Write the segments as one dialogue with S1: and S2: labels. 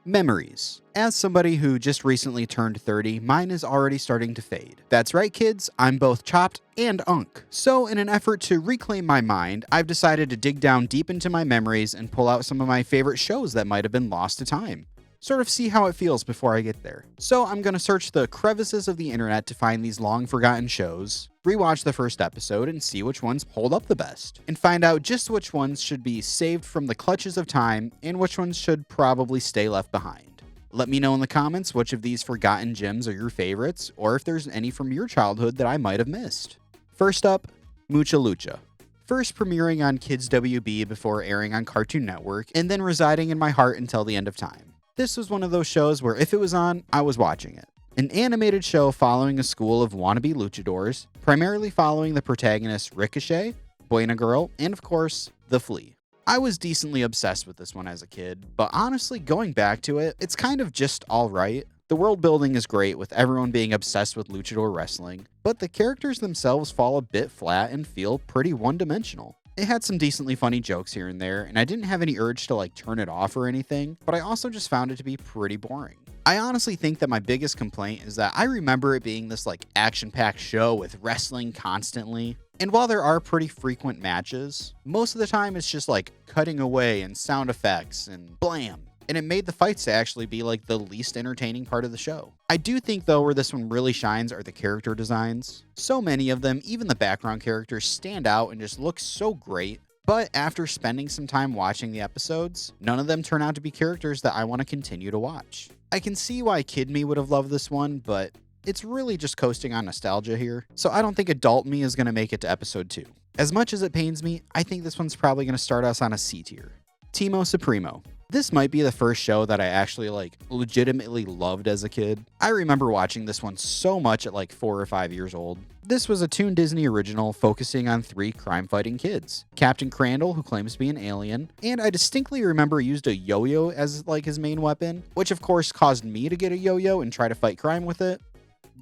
S1: Memories. As somebody who just recently turned 30, mine is already starting to fade. That's right, kids, I'm both chopped and unk. So in an effort to reclaim my mind, I've decided to dig down deep into my memories and pull out some of my favorite shows that might have been lost to time. Sort of see how it feels before I get there. So I'm gonna search the crevices of the internet to find these long forgotten shows, rewatch the first episode and see which ones hold up the best, and find out just which ones should be saved from the clutches of time and which ones should probably stay left behind. Let me know in the comments which of these forgotten gems are your favorites, or if there's any from your childhood that I might have missed. First up, Mucha Lucha. First premiering on KidsWB before airing on Cartoon Network, and then residing in my heart until the end of time. This was one of those shows where if it was on, I was watching it. An animated show following a school of wannabe luchadors, primarily following the protagonists Ricochet, Buena Girl, and of course, The Flea. I was decently obsessed with this one as a kid, but honestly, going back to it, it's kind of just alright. The world building is great with everyone being obsessed with luchador wrestling, but the characters themselves fall a bit flat and feel pretty one-dimensional. It had some decently funny jokes here and there, and I didn't have any urge to turn it off or anything, but I also just found it to be pretty boring. I honestly think that my biggest complaint is that I remember it being this action-packed show with wrestling constantly, and while there are pretty frequent matches, most of the time it's just cutting away and sound effects and blam. And it made the fights to actually be the least entertaining part of the show. I do think though where this one really shines are the character designs. So many of them, even the background characters, stand out and just look so great. But after spending some time watching the episodes, none of them turn out to be characters that I want to continue to watch. I can see why kid me would have loved this one, but it's really just coasting on nostalgia here. So I don't think adult me is going to make it to episode 2. As much as it pains me, I think this one's probably going to start us on a C tier. Teamo Supremo. This might be the first show that I actually legitimately loved as a kid. I remember watching this one so much at 4 or 5 years old. This was a Toon Disney original focusing on 3 crime-fighting kids. Captain Crandall, who claims to be an alien, and I distinctly remember used a yo-yo as his main weapon, which of course caused me to get a yo-yo and try to fight crime with it.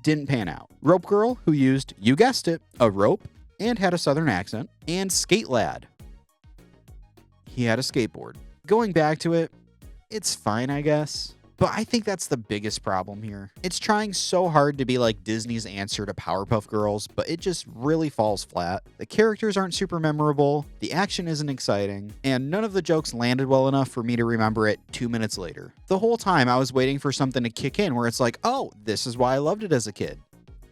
S1: Didn't pan out. Rope Girl, who used, you guessed it, a rope, and had a southern accent, and Skate Lad. He had a skateboard. Going back to it, it's fine, I guess. But I think that's the biggest problem here. It's trying so hard to be like Disney's answer to Powerpuff Girls, but it just really falls flat. The characters aren't super memorable, the action isn't exciting, and none of the jokes landed well enough for me to remember it 2 minutes later. The whole time I was waiting for something to kick in where it's oh, this is why I loved it as a kid.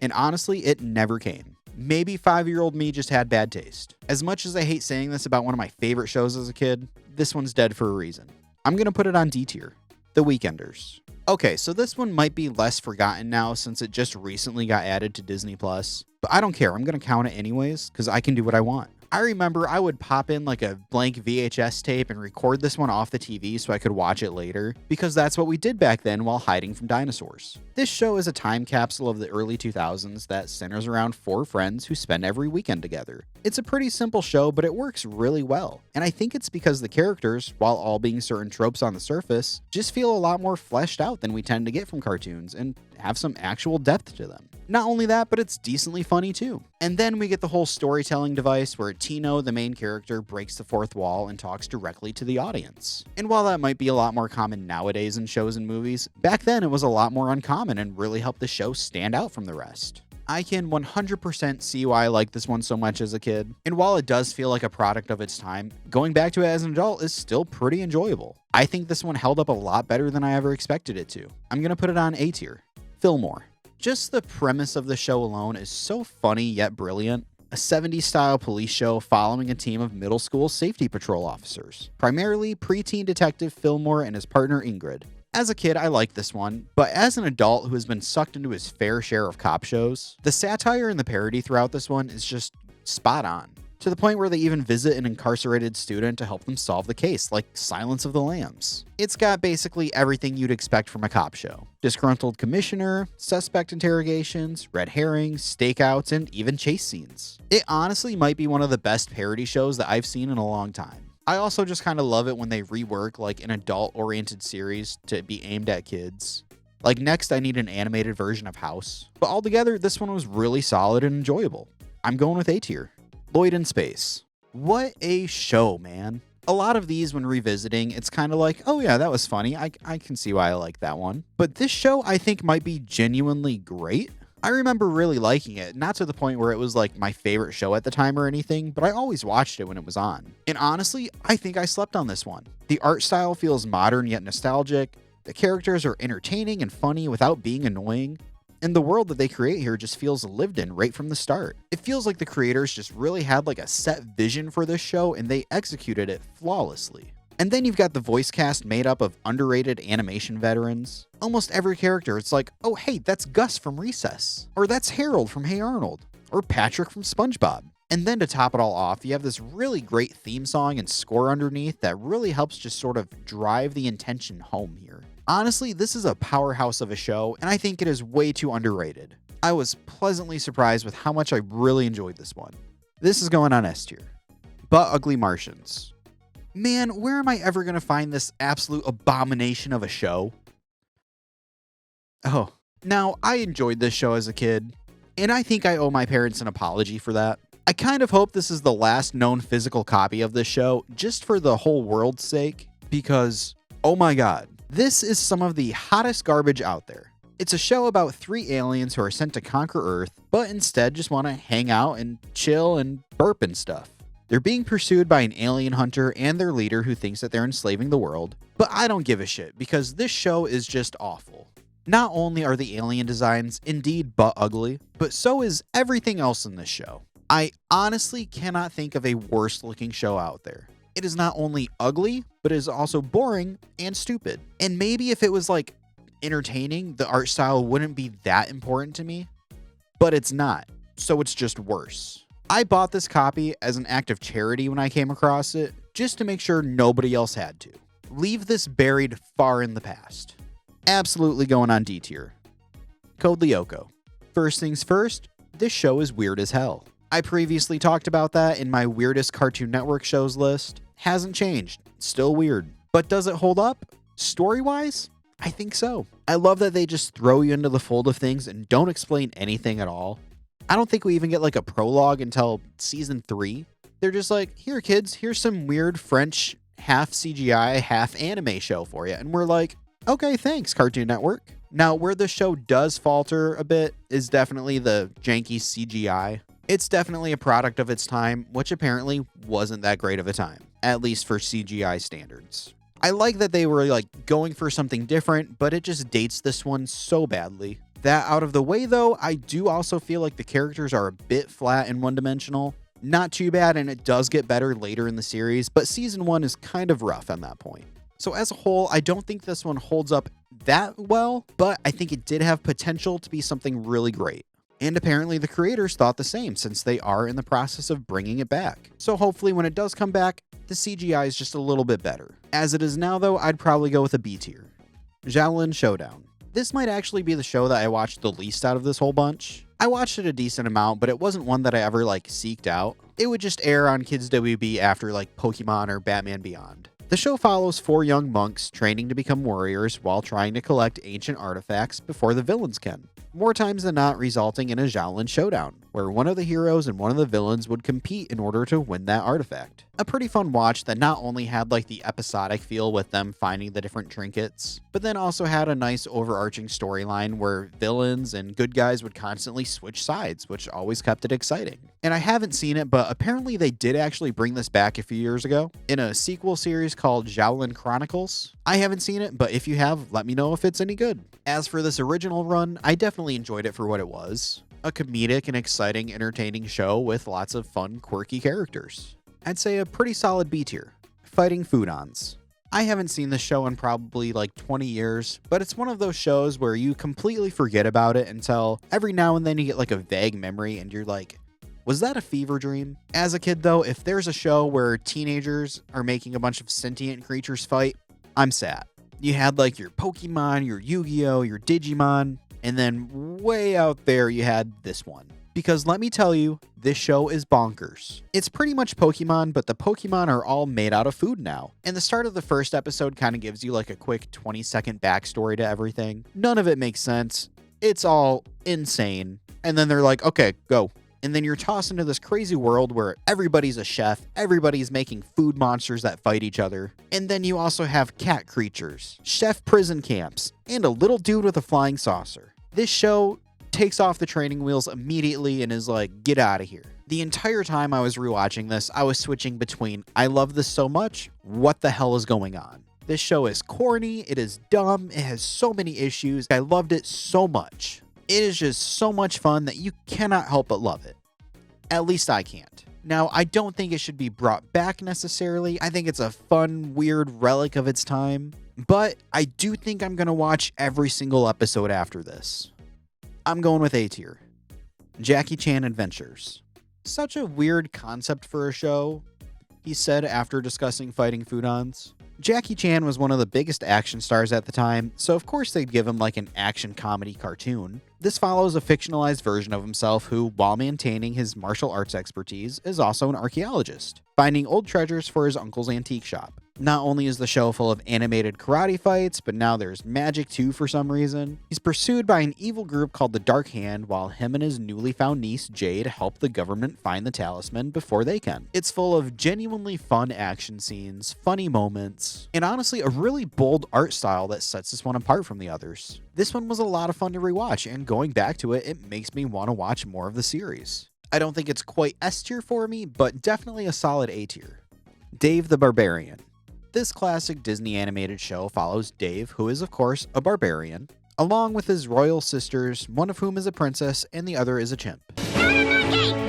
S1: And honestly, it never came. Maybe 5-year-old me just had bad taste. As much as I hate saying this about one of my favorite shows as a kid, this one's dead for a reason. I'm gonna put it on D tier. The Weekenders. Okay, so this one might be less forgotten now since it just recently got added to Disney+, but I don't care, I'm gonna count it anyways, because I can do what I want. I remember I would pop in a blank VHS tape and record this one off the TV so I could watch it later, because that's what we did back then while hiding from dinosaurs. This show is a time capsule of the early 2000s that centers around 4 friends who spend every weekend together. It's a pretty simple show, but it works really well, and I think it's because the characters, while all being certain tropes on the surface, just feel a lot more fleshed out than we tend to get from cartoons and have some actual depth to them. Not only that, but it's decently funny too. And then we get the whole storytelling device where Tino, the main character, breaks the 4th wall and talks directly to the audience. And while that might be a lot more common nowadays in shows and movies, back then it was a lot more uncommon and really helped the show stand out from the rest. I can 100% see why I liked this one so much as a kid, and while it does feel like a product of its time, going back to it as an adult is still pretty enjoyable. I think this one held up a lot better than I ever expected it to. I'm gonna put it on A tier. Fillmore. Just the premise of the show alone is so funny yet brilliant. A 70s style police show following a team of middle school safety patrol officers, primarily preteen detective Fillmore and his partner Ingrid. As a kid, I liked this one, but as an adult who has been sucked into his fair share of cop shows, the satire and the parody throughout this one is just spot on. To the point where they even visit an incarcerated student to help them solve the case, like Silence of the Lambs. It's got basically everything you'd expect from a cop show. Disgruntled commissioner, suspect interrogations, red herrings, stakeouts, and even chase scenes. It honestly might be one of the best parody shows that I've seen in a long time. I also just kind of love it when they rework an adult-oriented series to be aimed at kids. Next, I need an animated version of House. But altogether, this one was really solid and enjoyable. I'm going with A tier. Lloyd in Space. What a show, man. A lot of these, when revisiting, it's kind of like, oh yeah, that was funny. I can see why I like that one. But this show, I think, might be genuinely great. I remember really liking it, not to the point where it was like my favorite show at the time or anything, but I always watched it when it was on. And honestly, I think I slept on this one. The art style feels modern yet nostalgic. The characters are entertaining and funny without being annoying. And the world that they create here just feels lived in right from the start. It feels like the creators just really had like a set vision for this show and they executed it flawlessly. And then you've got the voice cast made up of underrated animation veterans. Almost every character, it's like, oh hey, that's Gus from Recess. Or that's Harold from Hey Arnold. Or Patrick from SpongeBob. And then to top it all off, you have this really great theme song and score underneath that really helps just sort of drive the intention home here. Honestly, this is a powerhouse of a show, and I think it is way too underrated. I was pleasantly surprised with how much I really enjoyed this one. This is going on S tier. But Ugly Martians. Man, where am I ever going to find this absolute abomination of a show? Oh, now I enjoyed this show as a kid, and I think I owe my parents an apology for that. I kind of hope this is the last known physical copy of this show, just for the whole world's sake, because, oh my god, this is some of the hottest garbage out there. It's a show about 3 aliens who are sent to conquer Earth, but instead just want to hang out and chill and burp and stuff. They're being pursued by an alien hunter and their leader who thinks that they're enslaving the world, but I don't give a shit because this show is just awful. Not only are the alien designs indeed butt ugly, but so is everything else in this show. I honestly cannot think of a worse looking show out there. It is not only ugly, but it is also boring and stupid. And maybe if it was like entertaining, the art style wouldn't be that important to me, but it's not, so it's just worse. I bought this copy as an act of charity when I came across it, just to make sure nobody else had to. Leave this buried far in the past. Absolutely going on D tier. Code Lyoko. First things first, this show is weird as hell. I previously talked about that in my weirdest Cartoon Network shows list. Hasn't changed. Still weird. But does it hold up? Story-wise? I think so. I love that they just throw you into the fold of things and don't explain anything at all. I don't think we even get like a prologue until season 3. They're just like, here kids, here's some weird French half CGI, half anime show for you. And we're like, okay, thanks, Cartoon Network. Now, where the show does falter a bit is definitely the janky CGI. It's definitely a product of its time, which apparently wasn't that great of a time, at least for CGI standards. I like that they were like going for something different, but it just dates this one so badly. That out of the way though, I do also feel like the characters are a bit flat and one-dimensional. Not too bad, and it does get better later in the series, but season 1 is kind of rough on that point. So as a whole, I don't think this one holds up that well, but I think it did have potential to be something really great. And apparently the creators thought the same, since they are in the process of bringing it back. So hopefully when it does come back, the CGI is just a little bit better. As it is now though, I'd probably go with a B tier. Xiaolin Showdown. This might actually be the show that I watched the least out of this whole bunch. I watched it a decent amount, but it wasn't one that I ever like seeked out. It would just air on KidsWB after like Pokemon or Batman Beyond. The show follows 4 young monks training to become warriors while trying to collect ancient artifacts before the villains can. More times than not resulting in a Xiaolin Showdown, where one of the heroes and one of the villains would compete in order to win that artifact. A pretty fun watch that not only had like the episodic feel with them finding the different trinkets, but then also had a nice overarching storyline where villains and good guys would constantly switch sides, which always kept it exciting. And I haven't seen it, but apparently they did actually bring this back a few years ago in a sequel series called Xiaolin Chronicles. I haven't seen it, but if you have, let me know if it's any good. As for this original run, I definitely enjoyed it for what it was. A comedic and exciting, entertaining show with lots of fun, quirky characters. I'd say a pretty solid B tier. Fighting Foodons. I haven't seen this show in probably like 20 years, but it's one of those shows where you completely forget about it until every now and then you get like a vague memory and you're like, was that a fever dream? As a kid though, if there's a show where teenagers are making a bunch of sentient creatures fight, I'm sad. You had like your Pokemon, your Yu-Gi-Oh, your Digimon, and then way out there you had this one. Because let me tell you, this show is bonkers. It's pretty much Pokemon, but the Pokemon are all made out of food now. And the start of the first episode kind of gives you like a quick 20-second backstory to everything. None of it makes sense. It's all insane. And then they're like, okay, go. And then you're tossed into this crazy world where everybody's a chef, everybody's making food monsters that fight each other. And then you also have cat creatures, chef prison camps, and a little dude with a flying saucer. This show takes off the training wheels immediately and is like, get out of here. The entire time I was rewatching this, I was switching between, I love this so much, what the hell is going on? This show is corny, it is dumb, it has so many issues, I loved it so much. It is just so much fun that you cannot help but love it. At least I can't. Now, I don't think it should be brought back necessarily. I think it's a fun, weird relic of its time. But I do think I'm going to watch every single episode after this. I'm going with A tier. Jackie Chan Adventures. Such a weird concept for a show, he said after discussing fighting Foodons. Jackie Chan was one of the biggest action stars at the time, so of course they'd give him like an action comedy cartoon. This follows a fictionalized version of himself who, while maintaining his martial arts expertise, is also an archaeologist, finding old treasures for his uncle's antique shop. Not only is the show full of animated karate fights, but now there's magic too for some reason. He's pursued by an evil group called the Dark Hand, while him and his newly found niece Jade help the government find the talisman before they can. It's full of genuinely fun action scenes, funny moments, and honestly a really bold art style that sets this one apart from the others. This one was a lot of fun to rewatch, and going back to it, it makes me want to watch more of the series. I don't think it's quite S tier for me, but definitely a solid A tier. Dave the Barbarian. This classic Disney animated show follows Dave, who is of course a barbarian, along with his royal sisters, one of whom is a princess and the other is a chimp.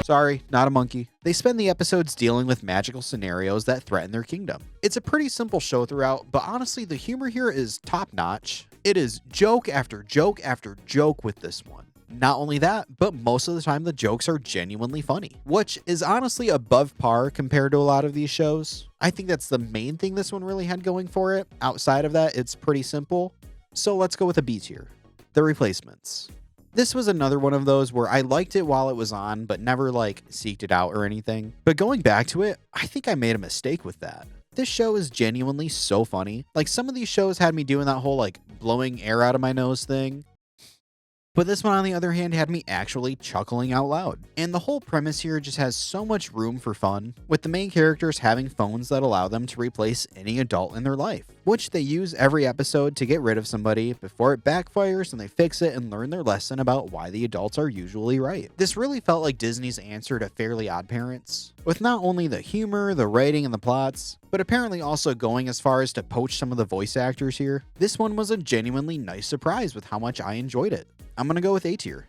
S1: Sorry, not a monkey. They spend the episodes dealing with magical scenarios that threaten their kingdom. It's a pretty simple show throughout, but honestly the humor here is top notch. It is joke after joke after joke with this one. Not only that, but most of the time the jokes are genuinely funny, which is honestly above par compared to a lot of these shows. I think that's the main thing this one really had going for it. Outside of that, it's pretty simple. So let's go with a B tier. The Replacements. This was another one of those where I liked it while it was on, but never like seeked it out or anything. But going back to it, I think I made a mistake with that. This show is genuinely so funny. Like some of these shows had me doing that whole like blowing air out of my nose thing. But this one, on the other hand, had me actually chuckling out loud. And the whole premise here just has so much room for fun, with the main characters having phones that allow them to replace any adult in their life, which they use every episode to get rid of somebody before it backfires and they fix it and learn their lesson about why the adults are usually right. This really felt like Disney's answer to Fairly Odd Parents, with not only the humor, the writing, and the plots, but apparently also going as far as to poach some of the voice actors here. This one was a genuinely nice surprise with how much I enjoyed it. I'm gonna go with A tier.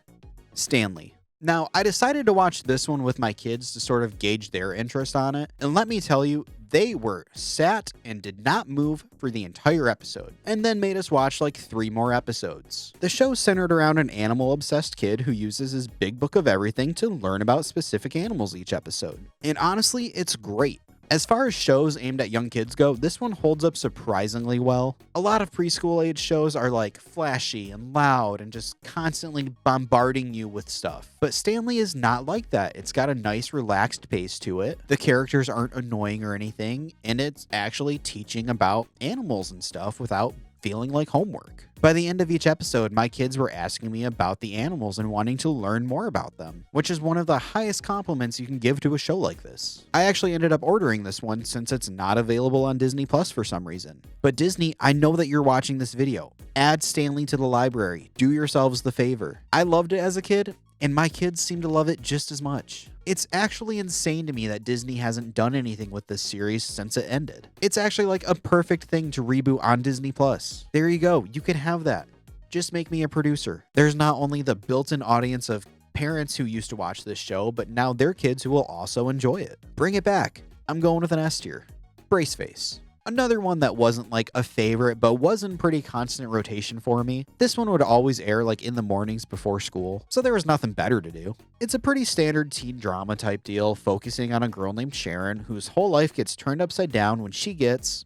S1: Stanley. Now, I decided to watch this one with my kids to sort of gauge their interest on it, and let me tell you, they were sat and did not move for the entire episode, and then made us watch like 3 more episodes. The show centered around an animal-obsessed kid who uses his big book of everything to learn about specific animals each episode. And honestly, it's great. As far as shows aimed at young kids go, this one holds up surprisingly well. A lot of preschool age shows are like flashy and loud and just constantly bombarding you with stuff. But Stanley is not like that. It's got a nice relaxed pace to it. The characters aren't annoying or anything, and it's actually teaching about animals and stuff without feeling like homework. By the end of each episode, my kids were asking me about the animals and wanting to learn more about them, which is one of the highest compliments you can give to a show like this. I actually ended up ordering this one since it's not available on Disney Plus for some reason. But Disney, I know that you're watching this video. Add Stanley to the library. Do yourselves the favor. I loved it as a kid, and my kids seem to love it just as much. It's actually insane to me that Disney hasn't done anything with this series since it ended. It's actually like a perfect thing to reboot on Disney Plus. There you go, you can have that. Just make me a producer. There's not only the built-in audience of parents who used to watch this show, but now their kids who will also enjoy it. Bring it back. I'm going with an S tier. Braceface. Another one that wasn't like a favorite, but was in pretty constant rotation for me. This one would always air like in the mornings before school, so there was nothing better to do. It's a pretty standard teen drama type deal, focusing on a girl named Sharon, whose whole life gets turned upside down when she gets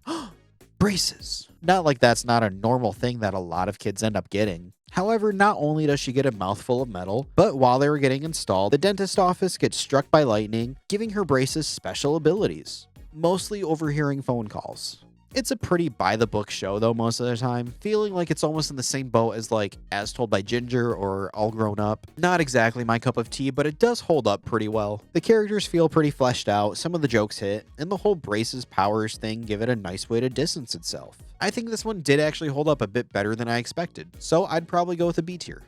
S1: braces. Not like that's not a normal thing that a lot of kids end up getting. However, not only does she get a mouthful of metal, but while they were getting installed, the dentist office gets struck by lightning, giving her braces special abilities. Mostly overhearing phone calls. It's a pretty by-the-book show though most of the time, feeling like it's almost in the same boat as like As Told by Ginger or All Grown Up. Not exactly my cup of tea, but it does hold up pretty well. The characters feel pretty fleshed out, some of the jokes hit, and the whole braces powers thing give it a nice way to distance itself. I think this one did actually hold up a bit better than I expected, so I'd probably go with a B tier.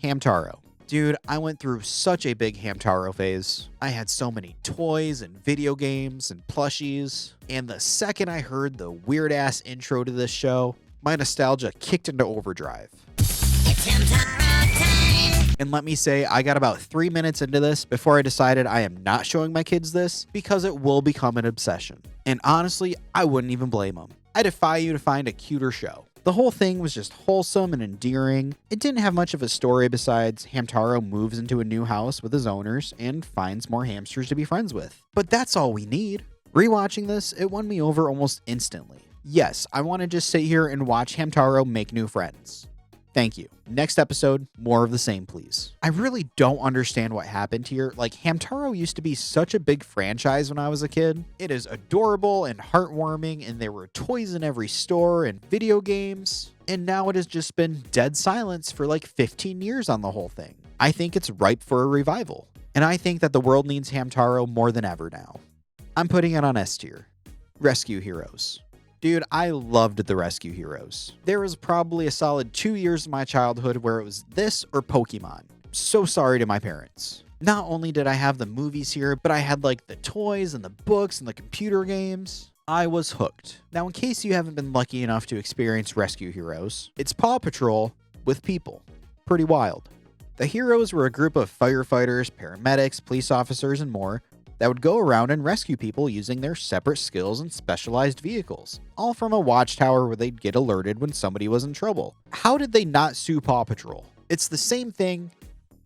S1: Hamtaro. Dude, I went through such a big Hamtaro phase. I had so many toys and video games and plushies, and the second I heard the weird-ass intro to this show, my nostalgia kicked into overdrive. It's Hamtaro time! And let me say, I got about 3 minutes into this before I decided I am not showing my kids this because it will become an obsession. And honestly, I wouldn't even blame them. I defy you to find a cuter show. The whole thing was just wholesome and endearing. It didn't have much of a story besides Hamtaro moves into a new house with his owners and finds more hamsters to be friends with. But that's all we need. Rewatching this, it won me over almost instantly. Yes, I want to just sit here and watch Hamtaro make new friends. Thank you. Next episode, more of the same, please. I really don't understand what happened here. Like, Hamtaro used to be such a big franchise when I was a kid. It is adorable and heartwarming, and there were toys in every store and video games. And now it has just been dead silence for like 15 years on the whole thing. I think it's ripe for a revival. And I think that the world needs Hamtaro more than ever now. I'm putting it on S tier. Rescue Heroes. Dude, I loved the Rescue Heroes. There was probably a solid 2 years of my childhood where it was this or Pokemon. So sorry to my parents. Not only did I have the movies here, but I had like the toys and the books and the computer games. I was hooked. Now, in case you haven't been lucky enough to experience Rescue Heroes, it's Paw Patrol with people. Pretty wild. The heroes were a group of firefighters, paramedics, police officers, and more that would go around and rescue people using their separate skills and specialized vehicles, all from a watchtower where they'd get alerted when somebody was in trouble. How did they not sue Paw Patrol? It's the same thing,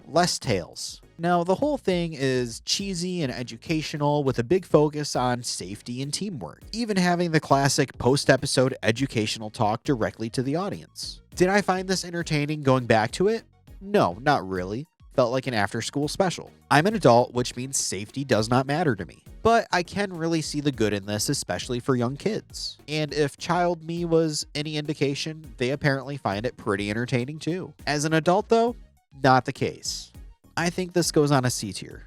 S1: less tails. Now, the whole thing is cheesy and educational with a big focus on safety and teamwork, even having the classic post-episode educational talk directly to the audience. Did I find this entertaining going back to it? No, not really. Felt like an after-school special. I'm an adult, which means safety does not matter to me. But I can really see the good in this, especially for young kids. And if child me was any indication, they apparently find it pretty entertaining too. As an adult though, not the case. I think this goes on a C tier.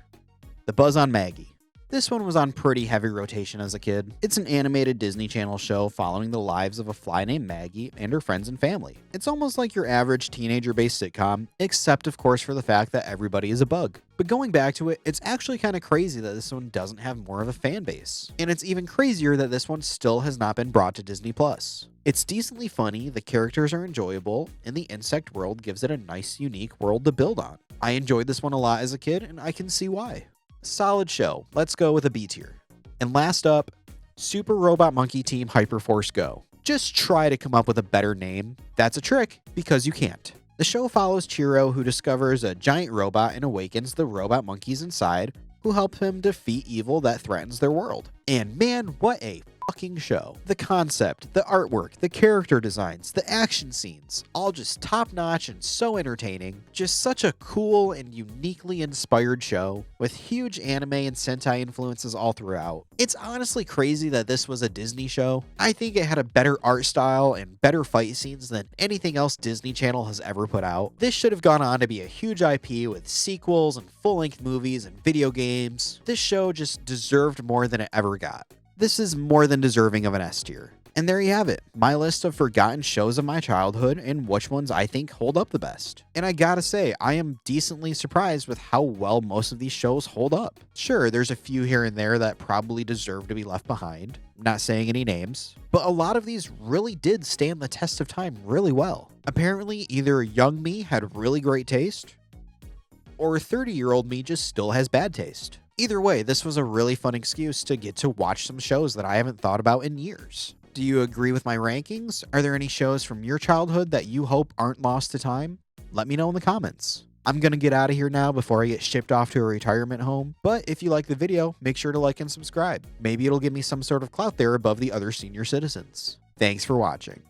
S1: The Buzz on Maggie. This one was on pretty heavy rotation as a kid. It's an animated Disney Channel show following the lives of a fly named Maggie and her friends and family. It's almost like your average teenager-based sitcom, except of course for the fact that everybody is a bug. But going back to it, it's actually kind of crazy that this one doesn't have more of a fan base. And it's even crazier that this one still has not been brought to Disney+. It's decently funny, the characters are enjoyable, and the insect world gives it a nice, unique world to build on. I enjoyed this one a lot as a kid, and I can see why. Solid show. Let's go with a B tier. And last up, Super Robot Monkey Team Hyperforce Go. Just try to come up with a better name. That's a trick, because you can't. The show follows Chiro, who discovers a giant robot and awakens the robot monkeys inside, who help him defeat evil that threatens their world. And man, what a fucking show. The concept, the artwork, the character designs, the action scenes, all just top-notch and so entertaining. Just such a cool and uniquely inspired show with huge anime and Sentai influences all throughout. It's honestly crazy that this was a Disney show. I think it had a better art style and better fight scenes than anything else Disney Channel has ever put out. This should have gone on to be a huge IP with sequels and full-length movies and video games. This show just deserved more than it ever got. This is more than deserving of an S tier. And there you have it, my list of forgotten shows of my childhood and which ones I think hold up the best. And I gotta say, I am decently surprised with how well most of these shows hold up. Sure, there's a few here and there that probably deserve to be left behind, not saying any names, but a lot of these really did stand the test of time really well. Apparently, either young me had really great taste, or 30-year-old me just still has bad taste. Either way, this was a really fun excuse to get to watch some shows that I haven't thought about in years. Do you agree with my rankings? Are there any shows from your childhood that you hope aren't lost to time? Let me know in the comments. I'm gonna get out of here now before I get shipped off to a retirement home, but if you like the video, make sure to like and subscribe. Maybe it'll give me some sort of clout there above the other senior citizens. Thanks for watching.